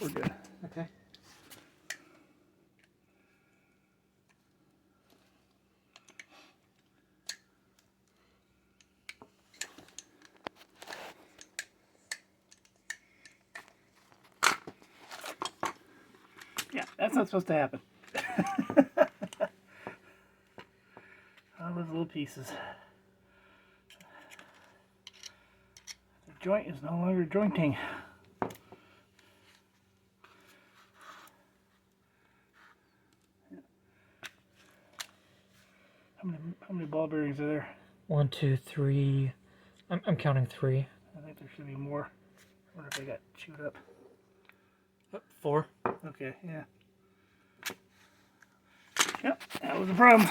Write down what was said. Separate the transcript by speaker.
Speaker 1: we're good.
Speaker 2: Okay.
Speaker 1: Yeah, that's not supposed to happen. All those little pieces. The joint is no longer jointing. How many ball bearings are there?
Speaker 2: 1, 2, 3. I'm counting 3.
Speaker 1: I think there should be more. I wonder if they got chewed up.
Speaker 2: 4.
Speaker 1: Okay, yeah. Yep, that was the problem.